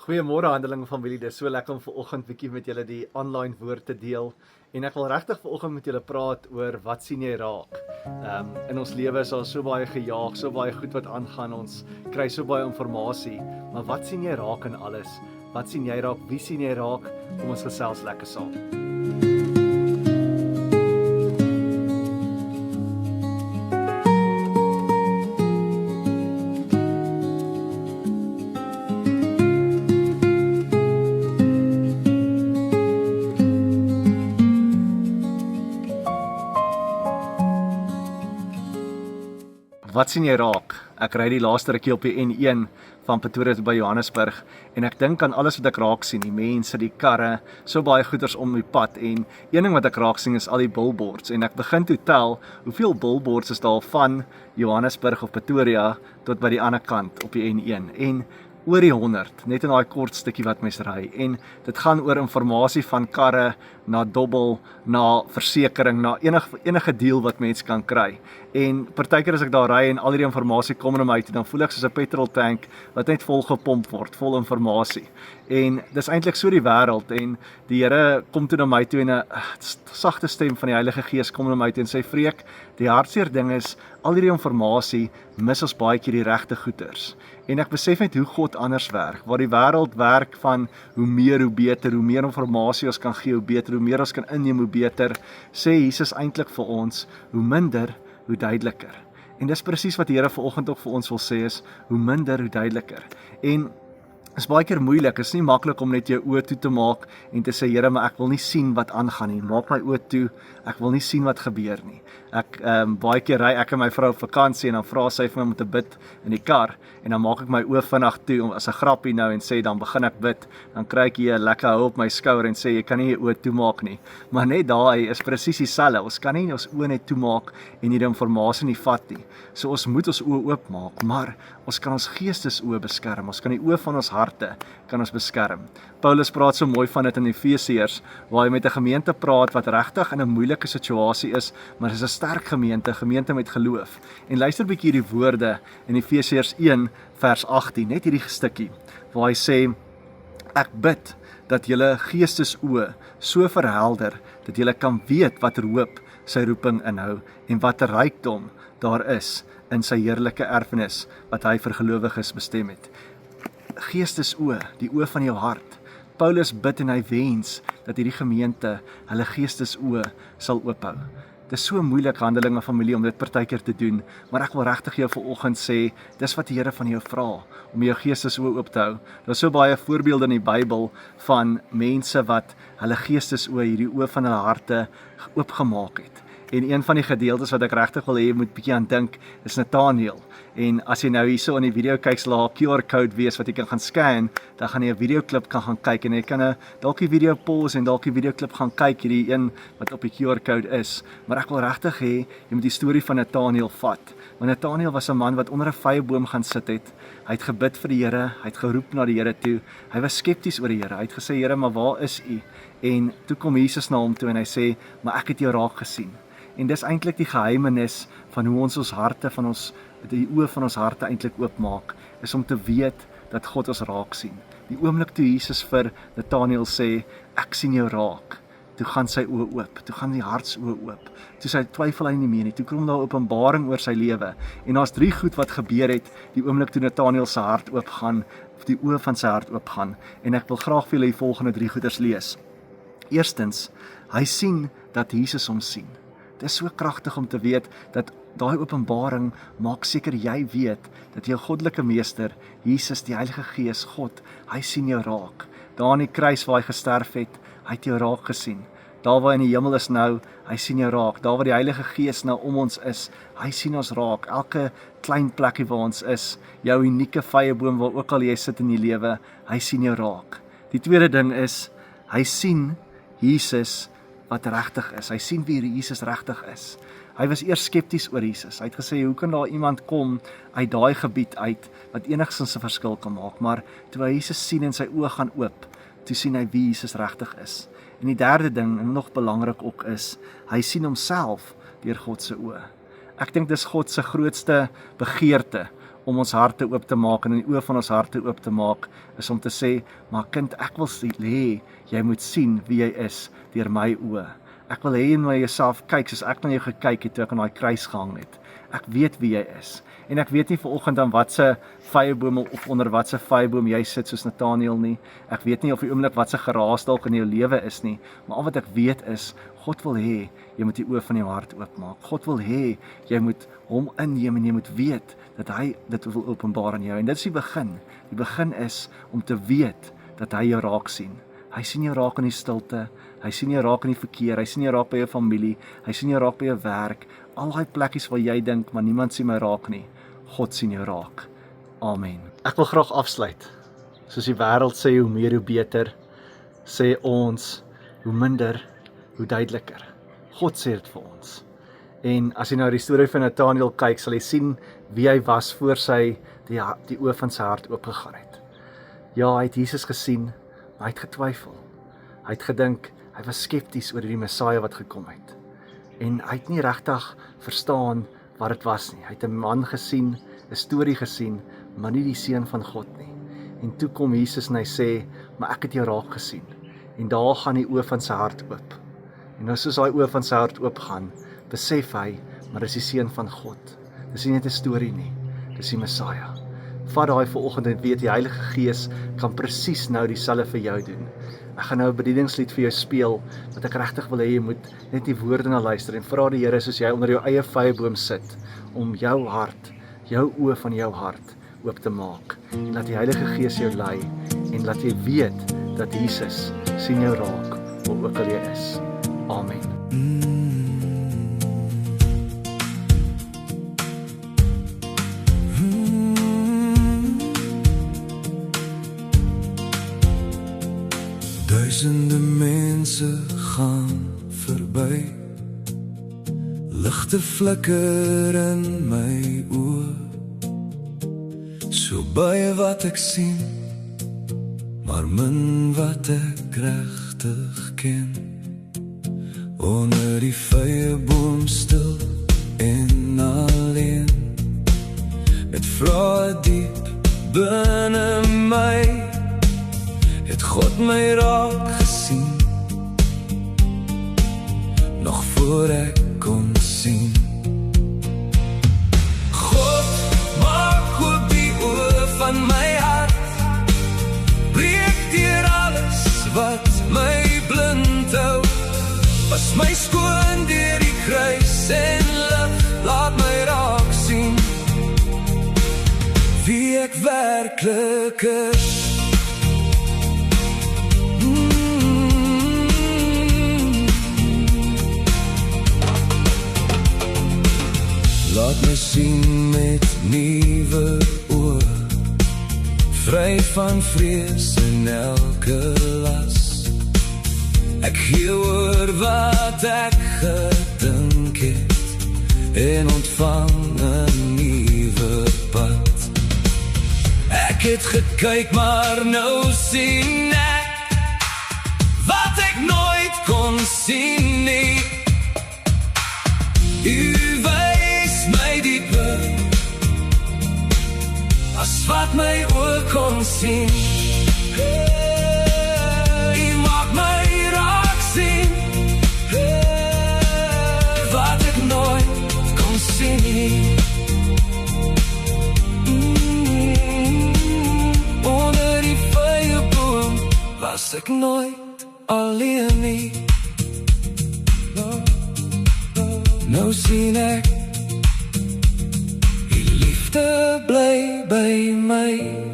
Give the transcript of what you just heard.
Goeiemôre Handeling familie, dit is so lekker om vanoggend bietjie met julle die online woord te deel. En ek wil regtig vanoggend met julle praat oor wat sien jy raak. In ons lewe is daar so baie gejaag, so baie goed wat aangaan, ons kry so baie inligting, maar wat sien jy raak in alles? Wat sien jy raak? Wie sien jy raak? Kom ons gesels lekker saam. Wat sien jy raak? Ek ry die laaste rukkie op die N1 van Pretoria tot by Johannesburg en ek dink aan alles wat ek raak sien, die mense, die karre, so baie goeders om die pad en een ding wat ek raak sien is al die billboards en ek begin toe tel hoeveel billboards is daar van Johannesburg of Pretoria tot by die ander kant op die N1 en oor die 100, net in daai kort stukkie wat mens ry en dit gaan oor inligting van karre na dobbel, na versekering, na enige deal wat mens kan kry. En partykeer as ek daar ry en al hierdie inligting kom na my toe, dan voel ek soos 'n petroltank wat net vol gepomp word, vol inligting. En dis eintlik so die wêreld en die Here kom toe na my toe en 'n sagte stem van die Heilige Gees kom na my toe en sê Freek, die hartseer ding is al hierdie inligting mis ons baie keer die regte goeders. En ek besef net hoe God anders werk, waar die wêreld werk van hoe meer hoe beter, hoe meer inligting ons kan gee, hoe beter, hoe meer ons kan inneem, hoe beter, sê Jesus eintlik vir ons, hoe minder, hoe duideliker. En dis presies wat die Here vanoggend ook vir ons wil sê is, hoe minder, hoe duideliker. En is baie keer moeilik, is nie maklik om net jou oë toe te maak en te sê, Here, maar ek wil nie sien wat aangaan nie, maak my oë toe, ek wil nie sien wat gebeur nie. Ek baie keer ry ek en my vrou op vakansie en dan vra sy vir my om te bid in die kar en dan maak ek my oë vinnig toe as 'n grappie nou en sê dan begin ek bid, dan kry ek hier 'n lekker hou op my skouer en sê jy kan nie jou oë toemaak nie. Maar net daai is presies dieselfde. Ons kan nie ons oë net toemaak en hierdie inligting nie vat nie. So ons moet ons oë oopmaak, maar ons kan ons geestesoë beskerm. Ons kan die oë van ons harte kan ons beskerm. Paulus praat so mooi van dit in Efesiërs, waar hy met 'n gemeente praat wat regtig in 'n moeilike situasie is, maar dit is 'n sterk gemeente met geloof. En luister 'n bietjie hierdie woorde in Efesiërs 1 vers 18, net hierdie stukkie, waar hy sê, ek bid dat julle geestesoë so verhelder, dat julle kan weet watter hoop sy roeping inhou, en watter rykdom daar is in sy heerlike erfenis, wat hy vir gelowiges bestem het. Geestesoë, die oë van jou hart. Paulus bid en hy wens dat hierdie gemeente hulle geestesoë sal oophou. Dit is so moeilik Handelinge familie om dit partykeer te doen, maar ek wil regtig jou vanoggend sê, dis wat die Here van jou vra, om jou geestesoë oop te hou. Daar is so baie voorbeelde in die Bybel van mense wat hulle geestesoë, hierdie oë van hulle harte oopgemaak het. En een van die gedeeltes wat ek regtig wil hê jy moet bietjie aan dink, is Nathanael. En as jy nou hierso in die video kyk, sal daar 'n QR-code wees wat jy kan gaan scan, dan gaan jy 'n videoklip kan gaan kyk en jy kan dalk die video pause en dalk die videoklip gaan kyk, hierdie een wat op die QR-code is. Maar ek wil regtig hê jy moet die storie van Nathanael vat. Want Nathanael was 'n man wat onder 'n vyeboom gaan sit het. Hy het gebid vir die Here, hy het geroep na die Here toe. Hy was skepties oor die Here. Hy het gesê, Here, maar waar is U? En toe kom Jesus na hom toe en hy sê, maar ek het jou raak gesien. En dis eintlik die geheimenis van hoe ons harte van die oë van ons harte eintlik oopmaak, is om te weet dat God ons raak sien. Die oomblik toe Jesus vir Nathanael sê, ek sien jou raak, toe gaan sy oë oop, toe gaan die hartsoë oop. Toe sy twyfel hy nie meer nie, toe kom daar openbaring oor sy lewe. En daar's 3 goed wat gebeur het, die oomblik toe Nathanael se hart oopgaan, of die oë van sy hart oopgaan. En ek wil graag vir julle die volgende 3 goeders lees. Eerstens, hy sien dat Jesus hom sien. Dit is so kragtig om te weet dat daai openbaring maak seker jy weet dat jou goddelike meester, Jesus, die Heilige Gees, God, hy sien jou raak. Daar aan die kruis waar hy gesterf het, hy het jou raak gesien. Daar waar in die hemel is nou, hy sien jou raak. Daar waar die Heilige Gees nou om ons is, hy sien ons raak. Elke klein plekkie waar ons is, jou unieke vyeboom waar ook al jy sit in die lewe, hy sien jou raak. Die tweede ding is, hy sien Jesus wat regtig is. Hy sien wie Jesus regtig is. Hy was eers skepties oor Jesus. Hy het gesê, hoe kan daar iemand kom uit daai gebied uit, wat enigstens 'n verskil kan maak, maar toe hy Jesus sien en sy oë gaan oop, toe sien hy wie Jesus regtig is. En die derde ding, en nog belangrik ook is, hy sien homself deur God se oë. Ek dink dis God se grootste begeerte, om ons harte oop te maak en die oë van ons harte oop te maak, is om te sê, maar kind, ek wil hê, jy moet sien wie jy is deur my oë. Ek wil hê jy na jouself kyk, soos ek na jou gekyk het toe ek aan daai kruis gehang het. Ek weet wie jy is. En ek weet nie vanoggend aan watse vyeboom of onder watse vyeboom jy sit soos Nathaniel nie. Ek weet nie of die oomblik watse geraas dalk in jou lewe is nie, maar al wat ek weet is, God wil hê, jy moet die oë van jou hart oopmaak. God wil hê, jy moet hom inneem en jy moet weet, dat hy dit wil openbaar aan jou. En dit is die begin. Die begin is om te weet, dat hy jou raak sien. Hy sien jou raak in die stilte, hy sien jou raak in die verkeer, hy sien jou raak by jou familie, hy sien jou raak by jou werk, al die plekkies waar jy dink, maar niemand sien my raak nie. God sien jou raak. Amen. Ek wil graag afsluit. Soos die wêreld sê, hoe meer hoe beter, sê ons, hoe minder, hoe duideliker. God sê dit vir ons. En as jy nou die storie van Nathaniel kyk, sal jy sien wie hy was voor sy die oë van sy hart oopgegaan het. Ja, hy het Jesus gesien, maar hy het getwyfel. Hy het gedink, hy was skepties oor die Messiah wat gekom het. En hy het nie regtig verstaan wat dit was nie. Hy het 'n man gesien, 'n storie gesien, maar nie die seun van God nie. En toe kom Jesus en hy sê, maar ek het jou raak gesien. En daar gaan die oë van sy hart oop. En nou soos daai oë van sy hart oop gaan, besef hy, maar dis die seun van God. Dis nie net 'n storie nie, dis die Messiah. Vat daai vanoggend en weet die Heilige Gees kan presies nou dieselfde vir jou doen. Ek gaan nou 'n bedieningslied vir jou speel, wat ek regtig wil hê jy moet net die woorde na luister en vra die Here soos jy onder jou eie vyeboom sit, om jou hart, jou oë van jou hart oop te maak. En laat die Heilige Gees jou lei en laat jy weet dat Jesus sien jou raak, waar ook al jy is. Amen. Duisende mense gaan verby, ligte flikker in my oë, so baie wat ek sien, maar min wat ek regtig ken. Onder die vyeboom stil en alleen, met vrae diep binne my, het God my raak gesien, nog voor ek kon sien. God maak oop die oë van my hart, breek deur alles wat my blind hou, was my skoon deur die kruis en lig, laat my raak sien wie ek werklik is. Laat my sien met nuwe oë, vry van vrees en elke las. Ek gee oor wat ek gedink het en ontvang 'n nuwe pad. Ek het gekyk, maar nou sien ek wat ek nooit kon sien nie. U wys my dieper as wat my oë kon sien. U maak my raak sien wat ek nooit kon sien nie. Onder die vyeboom was ek nooit alleen nie. Nou sien ek, die liefde bly by my.